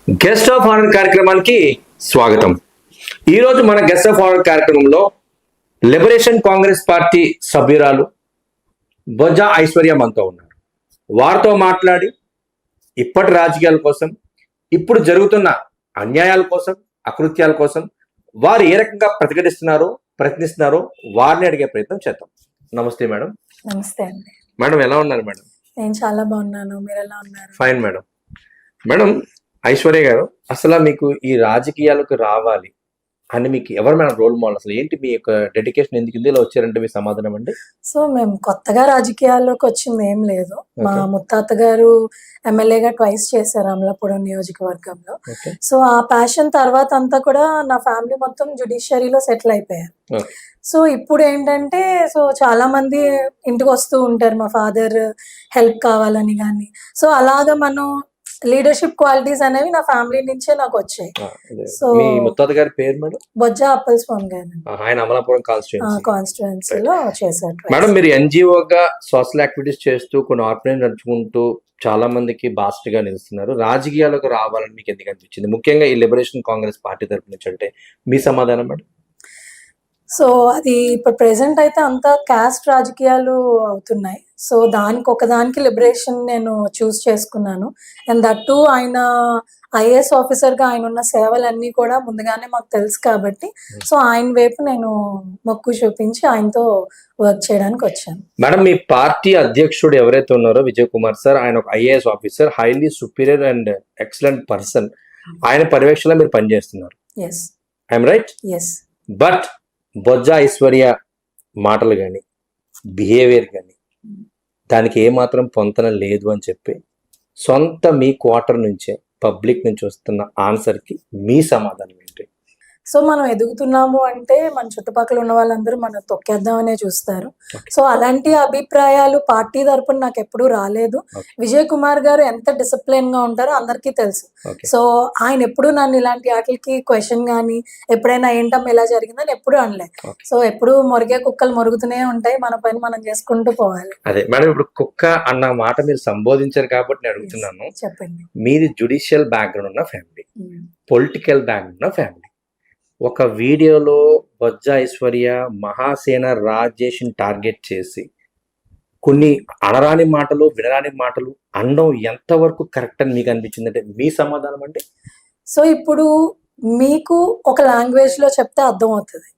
Guest of honour కార్యక్రమానికి స్వాగతం. ఈరోజు మన గెస్ట్ ఆఫ్ ఆనర్ కార్యక్రమంలో లిబరేషన్ కాంగ్రెస్ పార్టీ సభ్యురాలు బొజ్జా ఐశ్వర్య మనతో ఉన్నారు. వారితో మాట్లాడి ఇప్పటి రాజకీయాల కోసం, ఇప్పుడు జరుగుతున్న అన్యాయాల కోసం, అకృత్యాల కోసం వారు ఏ రకంగా ప్రయత్నిస్తున్నారో వారిని అడిగే ప్రయత్నం చేద్దాం. నమస్తే మేడం. నమస్తే అండి. మేడం ఎలా ఉన్నారు మేడం? నేను చాలా బాగున్నాను, మీరు ఎలా ఉన్నారు? Fine madam. మేడం ఐశ్వర్య గారు, అసలు మీకు ఈ రాజకీయాలకు రావాలి అని మీకు ఎవరు మేడం రోల్ మోడల్? అసలు ఏంటి మీ యొక్క డెడికేషన్? ఎందుకు ఇందులో వచ్చారంటే మీ సమాధానం అండి? సో మేము కొత్తగా రాజకీయాల్లోకి వచ్చింది ఏం లేదు. మా ముత్తాత గారు ఎమ్మెల్యేగా ట్వైస్ చేశారు అమలాపురం నియోజకవర్గంలో. సో ఆ ప్యాషన్ తర్వాత అంతా కూడా నా ఫ్యామిలీ మొత్తం జ్యుడిషియరీలో సెటిల్ అయిపోయారు. సో ఇప్పుడు ఏంటంటే, సో చాలా మంది ఇంటికి వస్తూ ఉంటారు మా ఫాదర్ హెల్ప్ కావాలని కానీ. సో అలాగా మనం లీడర్షిప్ క్వాలిటీస్ అనేవి నా ఫ్యామిలీ నుంచే నాకు వచ్చాయి. సో మీ ముత్తాత గారి పేరు మేడం? బొజ్జా అప్పల్ స్వామి గారు. ఆయన అమలాపురం కాన్స్టిట్యుయెన్సీలో చేశారు. మేడం మీరు ఎన్జిఓగా సోషల్ యాక్టివిటీస్ చేస్తూ కొన్ని ఆర్గనైజ్ నడుచుకుంటూ చాలా మందికి బాస్ట్గా నిలుస్తున్నారు. రాజకీయాలకు రావాలని మీకు ఎందుకు అనిపించింది, ముఖ్యంగా ఈ లిబరేషన్ కాంగ్రెస్ పార్టీ తరపు నుంచి? అంటే మీ సమాధానం మేడం? సో అది ఇప్పుడు ప్రెసెంట్ అయితే అంతా క్యాస్ట్ రాజకీయాలు అవుతున్నాయి. సో దానికి ఒకదానికి లిబరేషన్ నేను చూస్ చేసుకున్నాను. అండ్ దట్టు ఆయన ఐఏఎస్ ఆఫీసర్గా ఆయన ఉన్న సేవలన్నీ కూడా ముందుగానే మాకు తెలుసు కాబట్టి, సో ఆయన వైపు నేను మొక్కు చూపించి ఆయనతో వర్క్ చేయడానికి వచ్చాను. మేడం మీ పార్టీ అధ్యక్షుడు ఎవరైతే ఉన్నారో విజయ్ కుమార్ సార్, ఆయన ఒక IAS officer, highly superior and excellent person. ఆయన పర్యవేక్షణలో మీరు పనిచేస్తున్నారు. Yes, I'm right? Yes. But Bojja Aishwarya మాటలు కానీ, బిహేవియర్ కానీ దానికి ఏమాత్రం పొంతన లేదు అని చెప్పి సొంత మీ క్వార్టర్ నుంచే పబ్లిక్ నుంచి వస్తున్న ఆన్సర్కి మీ సమాధానం ఏంటి? సో మనం ఎదుగుతున్నాము అంటే మన చుట్టుపక్కల ఉన్న వాళ్ళందరూ మనం తొక్కేద్దామనే చూస్తారు. సో అలాంటి అభిప్రాయాలు పార్టీ తరపున నాకు ఎప్పుడూ రాలేదు. విజయ్ కుమార్ గారు ఎంత డిసిప్లిన్ గా ఉంటారో అందరికీ తెలుసు. సో ఆయన ఎప్పుడు నన్ను ఇలాంటి వాటికి క్వశ్చన్ కానీ ఎప్పుడైనా ఏంటమ్మా ఇలా జరిగిందని ఎప్పుడు అనలే. సో ఎప్పుడు మొరిగే కుక్కలు మొరుగుతూనే ఉంటాయి, మన పని మనం చేసుకుంటూ పోవాలి. అదే మేడం, ఇప్పుడు కుక్క అన్న మాట మీరు సంబోధించారు కాబట్టి నేను అడుగుతున్నాను. చెప్పండి. మీది జుడిషియల్ బ్యాక్గ్రౌండ్ ఉన్న ఫ్యామిలీ, పొలిటికల్ బ్యాక్గ్రౌండ్ ఉన్న ఫ్యామిలీ. ఒక వీడియోలో బొజ్జా ఐశ్వర్య మహాసేన రాజేష్ని టార్గెట్ చేసి కొన్ని అనరాని మాటలు, వినరాని మాటలు అనడం ఎంతవరకు కరెక్ట్ అని మీకు అనిపించింది? అంటే మీ సమాధానం అంటే? సో ఇప్పుడు మీకు ఒక లాంగ్వేజ్ లో చెప్తే అర్థం అవుతుంది,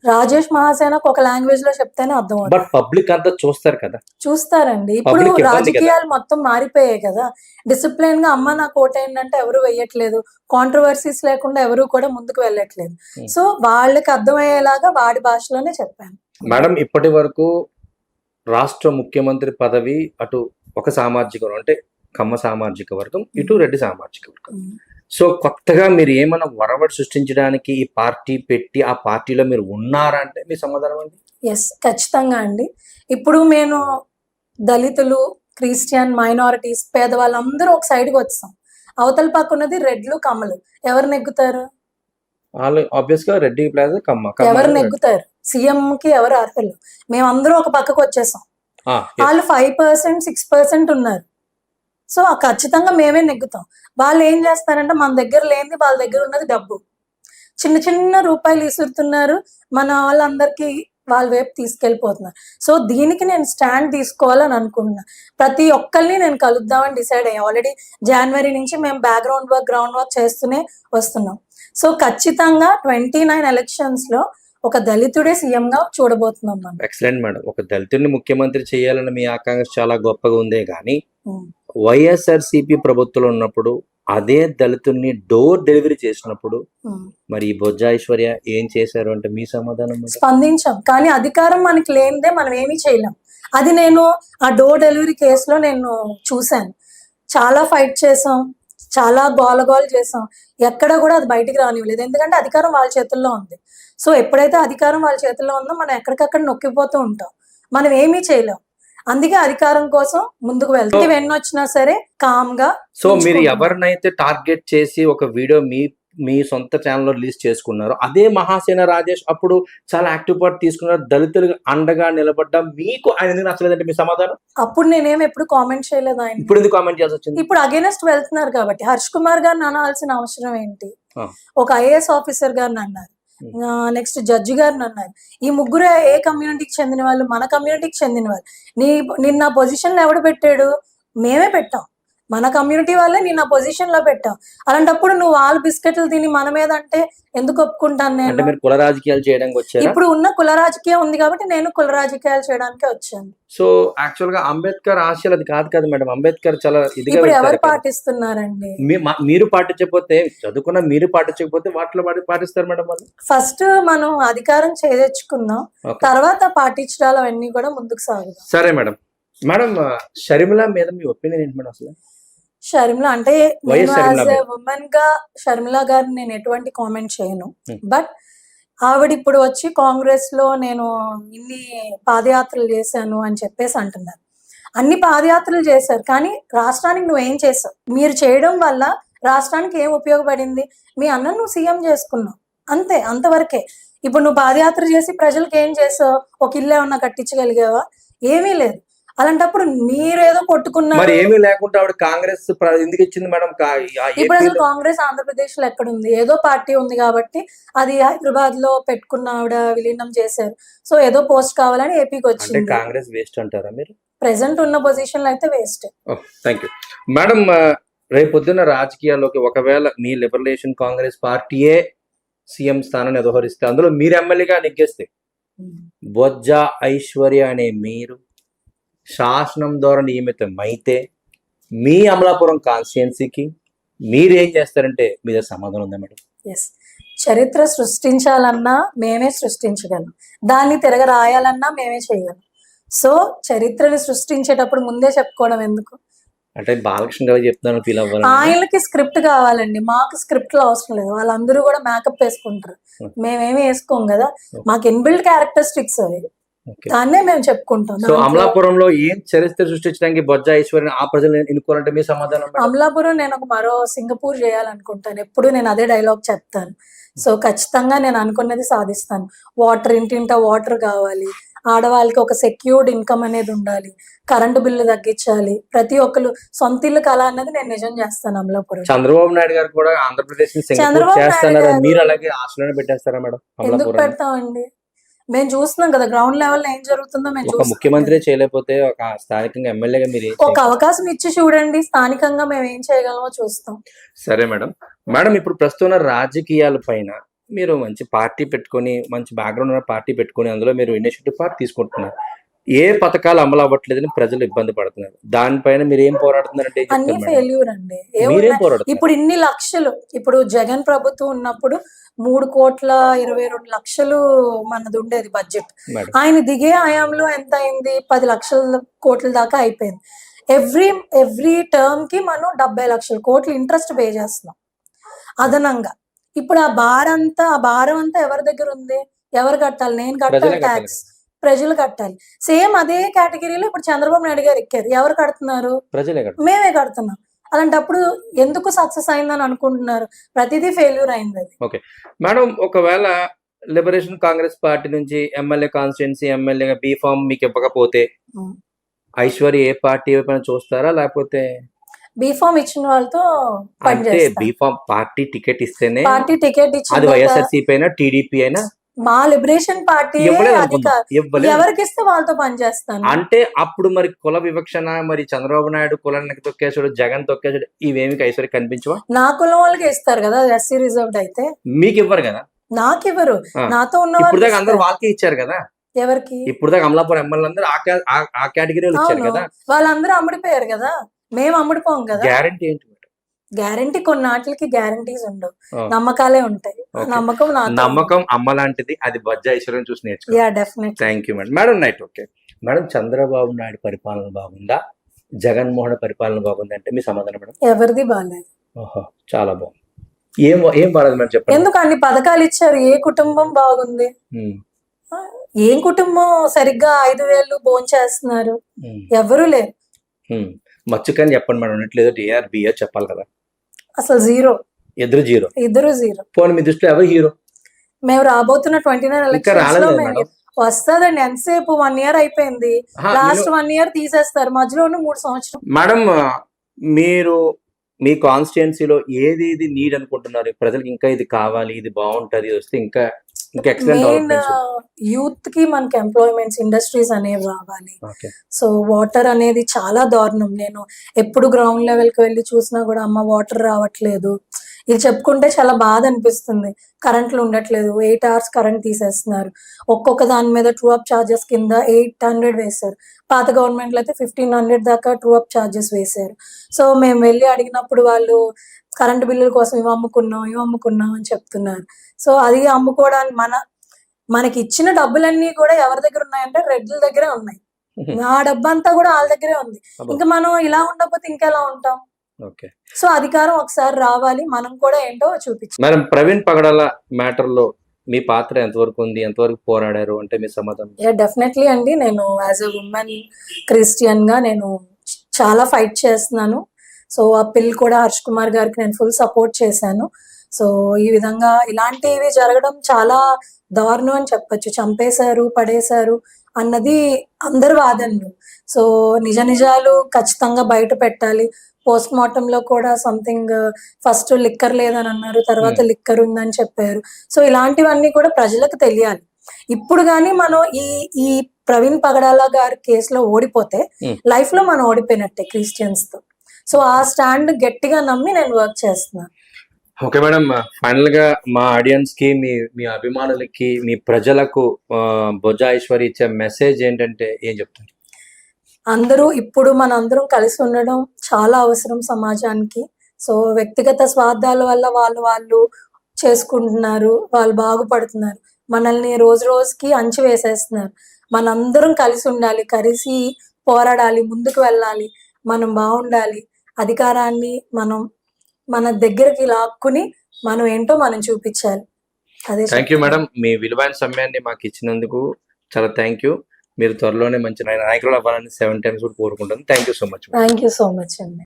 రాజేష్ మహాసేనకు ఒక లాంగ్వేజ్ లో చెప్తేనే అర్థం అవుతుంది. బట్ పబ్లిక్ అంతా చూస్తారు కదా. చూస్తారండి. ఇప్పుడు రాజకీయాలు మొత్తం మారిపోయాయి కదా. డిసిప్లిన్ గా అమ్మ నాకు ఓటేంటంటే ఎవరు వెయ్యట్లేదు, కాంట్రవర్సీస్ లేకుండా ఎవరు కూడా ముందుకు వెళ్ళట్లేదు. సో వాళ్ళకి అర్థమయ్యేలాగా వాడి భాషలోనే చెప్పాను. మేడం ఇప్పటి వరకు రాష్ట్ర ముఖ్యమంత్రి పదవి అటు ఒక సామాజిక వర్గం అంటే కమ్మ సామాజిక వర్గం, ఇటు రెడ్డి సామాజిక వర్గం. సో కొత్తగా మీరు ఏమైనా వరవడి సృష్టించడానికి ఈ పార్టీ పెట్టి ఆ పార్టీలో మీరు ఉన్నారా అంటే మీ సమాధానం అండి? ఎస్, ఖచ్చితంగా అండి. ఇప్పుడు నేను దళితులు, క్రిస్టియన్, మైనారిటీస్, పేదవాళ్ళందరూ ఒక సైడ్కి వచ్చాం. అవతల పక్క ఉన్నది రెడ్లు, కమ్మలు. ఎవరు నెగ్గుతారు? ఆబ్వియస్గా రెడ్డి ప్లస్ కమ్మ. ఎవరు నెగ్గుతారు? సీఎం కి ఎవరు అర్హులు? మేమందరూ ఒక పక్కకు వచ్చేసాం. వాళ్ళు 5%, 6% ఉన్నారు. సో ఖచ్చితంగా మేమే నెగ్గుతాం. వాళ్ళు ఏం చేస్తారంటే మన దగ్గర లేనిది వాళ్ళ దగ్గర ఉన్నది డబ్బు, చిన్న చిన్న రూపాయలు ఇసురుతున్నారు, మన వాళ్ళందరికీ వాళ్ళ వైపు తీసుకెళ్ళిపోతున్నారు. సో దీనికి నేను స్టాండ్ తీసుకోవాలని అనుకుంటున్నా. ప్రతి ఒక్కరిని నేను కలుద్దామని డిసైడ్ అయ్యా. ఆల్రెడీ జనవరి నుంచి మేము బ్యాక్గ్రౌండ్ వర్క్, గ్రౌండ్ వర్క్ చేస్తూనే వస్తున్నాం. సో ఖచ్చితంగా 29 ఎలక్షన్స్ లో ఒక దళితుడే సీఎం గా చూడబోతున్నాం మనం. Excellent madam. ఒక దళితుడిని ముఖ్యమంత్రి చేయాలని మీ ఆకాంక్ష చాలా గొప్పగా ఉందే కానీ వైఎస్ఆర్సీపీ ప్రభుత్వంలో ఉన్నప్పుడు అదే దళితుడిని డోర్ డెలివరీ చేసినప్పుడు మరి ఈ బొజ్జా ఐశ్వర్య ఏం చేశారు అంటే మీ సమాధానం? స్పందించాం, కానీ అధికారం మనకి లేనిదే మనం ఏమీ చేయలేం. అది నేను ఆ డోర్ డెలివరీ కేసులో నేను చూశాను. చాలా ఫైట్ చేసాం, చాలా గోలగోలు చేసాం, ఎక్కడ కూడా అది బయటికి రానివ్వలేదు. ఎందుకంటే అధికారం వాళ్ళ చేతుల్లో ఉంది. సో ఎప్పుడైతే అధికారం వాళ్ళ చేతుల్లో ఉందో మనం ఎక్కడికక్కడ నొక్కిపోతూ ఉంటాం, మనం ఏమీ చేయలేం. అందుకే అధికారం కోసం ముందుకు వెళ్తాం. ఎన్ని వచ్చినా సరే కామ్ గా. సో మీరు ఎవరినైతే టార్గెట్ చేసి ఒక వీడియో మీ మీ సొంత ఛానల్లో రిలీజ్ చేసుకున్నారు. అదే మహాసేన రాజేష్ అప్పుడు చాలా యాక్టివ్ పార్ట్ తీసుకున్నారు, దళితులకు అండగా నిలబడ్డా. మీకు ఆయన ఎందుకు నచ్చలేదంటే మీ సమాధానం? అప్పుడు నేనేం ఎప్పుడు కామెంట్ చేయలేదు ఆయన. ఇప్పుడు ఎందుకు కామెంట్ చేయాల్సి వచ్చింది? ఇప్పుడు అగేనెస్ట్ వెళ్తున్నారు కాబట్టి హర్ష్ కుమార్ గారిని అనాల్సిన అవసరం ఏంటి? ఆ. ఒక ఐఏఎస్ ఆఫీసర్ గారిని అన్నారు, నెక్స్ట్ జడ్జి గారిని అన్నారు. ఈ ముగ్గురు ఏ కమ్యూనిటీకి చెందిన వాళ్ళు? మన కమ్యూనిటీకి చెందిన వాళ్ళు. నిన్న పొజిషన్ లో ఎవడు పెట్టాడు? మేమే పెట్టాం. మన కమ్యూనిటీ వాళ్ళే నిన్న పొజిషన్ లో పెట్టాం. అలాంటప్పుడు నువ్వు వాళ్ళు బిస్కెట్లు తిని మన మీద అంటే ఎందుకు ఒప్పుకుంటాను అంటే నేను? మీరు కుల రాజకీయాలు చేయడానికి వచ్చారా? ఇప్పుడు ఉన్న కుల రాజకీయం ఉంది కాబట్టి నేను కుల రాజకీయాలు చేయడానికి వచ్చాను. సో యాక్చువల్ గా అంబేద్కర్ ఆశయాలు అది కాదు కదా మేడం. అంబేద్కర్ చాలా ఇదిగా ఇప్పుడు ఎవరు వెళ్తారు కదా. పాటిస్తున్నారండి? మీరు పాటించకపోతే, చదువుకున్న మీరు పాటించకపోతే వాటిలో పాటిస్తారు మేడం వాళ్ళు. ఫస్ట్ మనం అధికారం చేదెచ్చుకుందాం, Okay. తర్వాత పాటించడాలు అవన్నీ కూడా ముందుకు సాగుదాం. సరే మేడం. మేడం షర్మిల మీద మీ ఒపీనియన్ ఏంటి మేడం అసలు? షర్మిల అంటే వైఎస్ నేను Sharmila as a madam. Women గా షర్మిల గారిని నేను ఎటువంటి కామెంట్ చేయను. Hmm. బట్ ఆవిడ ఇప్పుడు వచ్చి కాంగ్రెస్ లో నేను ఇన్ని పాదయాత్రలు చేశాను అని చెప్పేసి అంటున్నారు. అన్ని పాదయాత్రలు చేశారు, కానీ రాష్ట్రానికి నువ్వేం చేసావు? మీరు చేయడం వల్ల రాష్ట్రానికి ఏం ఉపయోగపడింది? మీ అన్న నువ్వు సీఎం చేసుకున్నావు, అంతే, అంతవరకే. ఇప్పుడు నువ్వు పాదయాత్ర చేసి ప్రజలకు ఏం చేసావు? ఒక ఇల్లు ఏమన్నా కట్టించగలిగావా? ఏమీ లేదు. అలాంటప్పుడు మీరేదో కొట్టుకున్నారు. మరి ఏమీ లేకుండా ఆవిడ కాంగ్రెస్ ఎందుకు ఇచ్చింది మేడం? ఇప్పుడు అసలు కాంగ్రెస్ ఆంధ్రప్రదేశ్ లో ఎక్కడ ఉంది? ఏదో పార్టీ ఉంది కాబట్టి అది హైదరాబాద్ లో పెట్టుకున్న ఆవిడ విలీనం చేశారు. సో ఏదో పోస్ట్ కావాలని ఏపీకి అంటే వచ్చింది. కాంగ్రెస్ వేస్ట్ అంటారా మీరు? ప్రెసెంట్ ఉన్న పొజిషన్ లో అయితే వేస్ట్. Thank you madam. రేపు పొద్దున్న రాజకీయాల్లోకి ఒకవేళ మీ లిబరేషన్ కాంగ్రెస్ పార్టీయే సీఎం స్థానాన్ని వ్యవహరిస్తే, అందులో మీరు ఎమ్మెల్యేగా నెగ్గేస్తే, బొజ్జ ఐశ్వర్య అనే మీరు శాసనం ద్వారా నియమితం అయితే మీ అమలాపురం కాన్స్టిట్యున్సీకి మీరేం చేస్తారంటే మీద సమాధానం ఉందా మేడం? ఎస్, చరిత్ర సృష్టించాలన్నా మేమే సృష్టించగలం, దాన్ని తిరగ రాయాలన్నా మేమే చేయగలం. సో చరిత్రని సృష్టించేటప్పుడు ముందే చెప్పుకోవడం ఎందుకు? అంటే బాలకృష్ణ గారు చెప్తున్నాను ఫీల్ అవ్వాలి. ఆయనకి స్క్రిప్ట్ కావాలండి, మాకు స్క్రిప్ట్ లో అవసరం లేదు. వాళ్ళందరూ కూడా మేకప్ వేసుకుంటారు, మేమేమి వేసుకోం కదా. మాకు ఇన్బిల్డ్ క్యారెక్టరిస్టిక్స్ అవి, దాన్నే మేము చెప్పుకుంటాం. సో అమలాపురంలో ఏం చరిత్ర సృష్టించడానికి బొజ్జ ఐశ్వర్య ఆ ప్రజలు ఎన్నుకోవాలంటే మీ సమాధానం మేడం? అమలాపురం నేను ఒక మరో సింగపూర్ చేయాలనుకుంటాను. ఎప్పుడు నేను అదే డైలాగ్ చెప్తాను. సో ఖచ్చితంగా నేను అనుకున్నది సాధిస్తాను. వాటర్, ఇంటింటా వాటర్ కావాలి, ఆడవాళ్ళకి ఒక సెక్యూర్డ్ ఇన్కమ్ అనేది ఉండాలి, కరెంటు బిల్లు తగ్గించాలి, ప్రతి ఒక్కరు సొంత ఇల్లు కళ అన్నది నేను నిజం చేస్తాను అమలాపురం. చంద్రబాబు నాయుడు గారు కూడా ఆంధ్రప్రదేశ్ ని సింగపూర్ చంద్రబాబు నాయుడు చేస్తున్నారు, గారు మీరు అలాగే ఆశలను పెట్టేస్తారా మేడం? ఎందుకు అమలాపురం పెడతామండి? మేము చూస్తున్నాం కదా గ్రౌండ్ లెవెల్ ఏం జరుగుతుందో మేము ఒక చూస్తున్నాం ముఖ్యమంత్రి కదా. చేయలేకపోతే ఒక స్థానికంగా ఎమ్మెల్యేగా మీరు ఏం ఒక చేయగలరు? అవకాశం ఇచ్చి చూడండి, స్థానికంగా మేము ఏం చేయగలమో చూస్తాం. సరే మేడం. మేడం ఇప్పుడు ప్రస్తుతం రాజకీయాల పైన మీరు మంచి పార్టీ పెట్టుకొని, మంచి బ్యాక్గ్రౌండ్ ఉన్న పార్టీ పెట్టుకొని, అందులో మీరు ఇనిషియేటివ్ పార్ట్ తీసుకుంటున్నారు. ఏ పథకాలు అమలు అవ్వట్లేదని ప్రజలు ఇబ్బంది పడుతున్నారు, దానిపైన మీరు ఏం పోరాడుతున్నారంటే ఏం అన్ని చెప్తారు మేడం? ఫెయిల్యూర్ అండి. మీరేం ఏమున్నాయి పోరాడుతున్నారు ఇప్పుడు ఇన్ని లక్షలు? ఇప్పుడు జగన్ ప్రభుత్వం ఉన్నప్పుడు 3,22,00,000 మనది ఉండేది బడ్జెట్. మేడం? ఆయన దిగే హయాంలో ఎంత అయింది? 10 లక్షల కోట్ల దాకా అయిపోయింది. ఎవ్రీ టర్మ్ కి మనం 70 లక్షల కోట్లు ఇంట్రెస్ట్ పే చేస్తున్నాం అదనంగా. ఇప్పుడు ఆ భారం అంతా ఎవరి దగ్గర ఉంది? ఎవరు కట్టాలి? నేను కట్టాలి ప్రజలే కట్టాలి ట్యాక్స్, ప్రజలు కట్టాలి. సేమ్ అదే కేటగిరీలో ఇప్పుడు చంద్రబాబు నాయుడు గారు ఎక్కారు, ఎవరు కడుతున్నారు? ప్రజలే కదా. మేమే కడుతున్నాం. అలాంటప్పుడు ఎందుకు సక్సెస్ అయిందని అనుకుంటున్నారు? ప్రతిదీ ఫెయిల్యూర్ అయింది అది. ఓకే మేడం, ఒకవేళ లిబరేషన్ కాంగ్రెస్ పార్టీ నుంచి ఎమ్మెల్యే కాన్స్టిట్యున్సీ ఎమ్మెల్యేగా బీ ఫామ్ మీకు ఇవ్వకపోతే ఉం. ఐశ్వర్య ఏ పార్టీ వైపు చూస్తారా, లేకపోతే బీఫామ్ ఇచ్చిన వాళ్ళతో అంటే పనిచేస్తాం. బీ ఫామ్ పార్టీ టికెట్ ఇస్తేనే పార్టీ టికెట్ అది ఇచ్చిన వైఎస్ఆర్సీపీ అయినా టీడీపీ అయినా మా లిబరేషన్ పార్టీ ఇవ్వలేదు అనుకుందాం, ఇవ్వలేదు ఎవరికి ఇస్తే వాళ్ళతో పనిచేస్తాను. అంటే అప్పుడు మరి కుల వివక్షణ, మరి చంద్రబాబు నాయుడు కులానికి తొక్కేసాడు, జగన్ తొక్కేసాడు, ఇవేమి ఐశ్వర్య కనిపించవా? నా కులం వాళ్ళకి ఇస్తారు కదా, ఎస్సీ రిజర్వ్డ్ అయితే. మీకు ఇవ్వరు కదా. నాకు ఇవ్వరు, ఆ. నాతో ఉన్న ఇప్పుడు వాళ్ళకి దాకా అందరూ ఇస్తారు. వాళ్ళకి ఇచ్చారు కదా. ఎవరికి? ఇప్పుడు దాకా అమలాపురం ఎమ్మెల్యే అందరూ ఆ కేటగిరీలో ఇచ్చారు అవును, కదా. వాళ్ళందరూ అమ్ముడిపోయారు కదా, మేము అమ్ముడిపోం కదా. గ్యారంటీ ఏంటి మేడం? గ్యారంటీ కొన్నాటికి గ్యారంటీస్ ఉండవు, ఆ. నమ్మకాలే ఉంటాయి. ఆ Okay. నమ్మకం నాతో నమ్మకం అమ్మ లాంటిది, అది బొజ్జ ఐశ్వర్యం చూసి నేర్చుకో. Yeah definite. Thank you madam. Madam night okay madam, Chandrababu Naidu పరిపాలన బాగుందా, జగన్మోహన్ పరిపాలన బాగుందా అంటే మీ సమాధానం మేడం? ఎవరిది బాగాలేదు. ఓహో, చాలా బాగుంది. ఏం బాగాలేదు మేడం చెప్పండి. ఎందుకు అన్ని పథకాలు ఇచ్చారు? ఏ కుటుంబం బాగుంది? ఉమ్, ఏం కుటుంబం సరిగ్గా 5,000 భోంచేస్తున్నారు? ఉమ్, ఎవరు లేరు, ఉమ్. మచ్చుకని చెప్పండి మేడం, ఉన్నట్లేదు ఏఆర్ బిఆర్ చెప్పాలి కదా. అసలు జీరో. ఇద్దరు జీరో. ఇద్దరు జీరో. పోనీ మీ దృష్టిలో ఎవరు హీరో? మేము రాబోతున్న 29 ఇంకా ఎలక్షన్స్ లో రాలేదు మేము మేడం. వస్తుందండి. ఎంతసేపు 1 year అయిపోయింది, లాస్ట్ 1 year తీసేస్తారు, మధ్యలో 3 సంవత్సరం. మేడం, మీరు మీ కాన్స్టిట్యున్సీలో ఏది ఇది నీడ్ అనుకుంటున్నారు? ప్రజలకు ఇంకా ఇది కావాలి, ఇది బాగుంటది, ఇది వస్తే ఇంకా ఎక్సలెంట్ మెయిన్ డెవలప్మెంట్స్. యూత్ కి మనకి ఎంప్లాయ్మెంట్స్, ఇండస్ట్రీస్ అనేవి రావాలి. ఓకే. సో వాటర్ అనేది చాలా దారుణం. నేను ఎప్పుడు గ్రౌండ్ లెవెల్ కి వెళ్ళి చూసినా కూడా అమ్మ వాటర్ రావట్లేదు, ఇది చెప్పుకుంటే చాలా బాధ అనిపిస్తుంది. కరెంట్లు ఉండట్లేదు, 8 hours కరెంట్ తీసేస్తున్నారు. ఒక్కొక్క దాని మీద ట్రూ అప్ చార్జెస్ కింద 800 వేశారు. పాత గవర్నమెంట్ లో అయితే 1500 దాకా ట్రూ అప్ చార్జెస్ వేశారు. సో మేము వెళ్ళి అడిగినప్పుడు వాళ్ళు కరెంట్ బిల్లుల కోసం ఇవి అమ్ముకున్నాం అని చెప్తున్నారు. సో అది అమ్ముకోవడానికి మనకి ఇచ్చిన డబ్బులన్నీ కూడా ఎవరి దగ్గర ఉన్నాయంటే రెడ్ల దగ్గరే ఉన్నాయి. ఆ డబ్బు అంతా కూడా వాళ్ళ దగ్గరే ఉంది. ఇంకా మనం ఇలా ఉండకపోతే ఇంకెలా ఉంటాం? ఓకే. సో అధికారం ఒకసారి రావాలి, మనం కూడా ఏంటో చూపించాలి. మేడం, ప్రవీణ్ పగడాల మ్యాటర్ లో మీ పాత్ర ఎంతవరకు ఉంది, ఎంతవరకు పోరాడారు అంటే మీ సమాధానం? డెఫినెట్లీ అండి, నేను యాజ్ ఎ ఉమెన్ క్రిస్టియన్ గా నేను చాలా ఫైట్ చేస్తున్నాను. సో ఆ పిల్ కూడా హర్ష్ కుమార్ గారికి నేను ఫుల్ సపోర్ట్ చేశాను. సో ఈ విధంగా ఇలాంటివి జరగడం చాలా దారుణం అని చెప్పొచ్చు. చంపేశారు, పడేశారు అన్నది అందరి వాదనలు. సో నిజాలు ఖచ్చితంగా బయట పెట్టాలి. పోస్ట్ మార్టం లో కూడా సంథింగ్ ఫస్ట్ లిక్కర్ లేదని అన్నారు, తర్వాత లిక్కర్ ఉందని చెప్పారు. సో ఇలాంటివన్నీ కూడా ప్రజలకు తెలియాలి. ఇప్పుడు గానీ మనం ఈ ప్రవీణ్ పగడాల గారి కేసులో ఓడిపోతే లైఫ్ లో మనం ఓడిపోయినట్టే క్రిస్టియన్స్ తో. సో ఆ స్టాండ్ గట్టిగా నమ్మి నేను వర్క్ చేస్తున్నాను. ఓకే మేడం, ఫైనల్ గా మా ఆడియన్స్ కి, మీ అభిమానులకి, మీ ప్రజలకు బొజ్జా ఐశ్వర్య ఇచ్చే మెసేజ్ ఏంటంటే ఏం చెప్తారు? ఇప్పుడు మనందరం కలిసి ఉండడం చాలా అవసరం సమాజానికి. సో వ్యక్తిగత స్వార్థాల వల్ల వాళ్ళు చేసుకుంటున్నారు, వాళ్ళు బాగుపడుతున్నారు, మనల్ని రోజు రోజుకి అంచు వేసేస్తున్నారు. మనందరం కలిసి ఉండాలి, కలిసి పోరాడాలి, ముందుకు వెళ్ళాలి, మనం బాగుండాలి. అధికారాన్ని మన దగ్గరికి లాక్కుని మనం ఏంటో మనం చూపించాలి. అదే. థ్యాంక్ యూ మేడం, మీ విలువైన సమయాన్ని మాకు ఇచ్చినందుకు చాలా థ్యాంక్ యూ. మీరు త్వరలోనే మంచి నాయకులు అవ్వాలని 7 times కూడా కోరుకుంటాను. Thank you so much. Thank you so much అండి.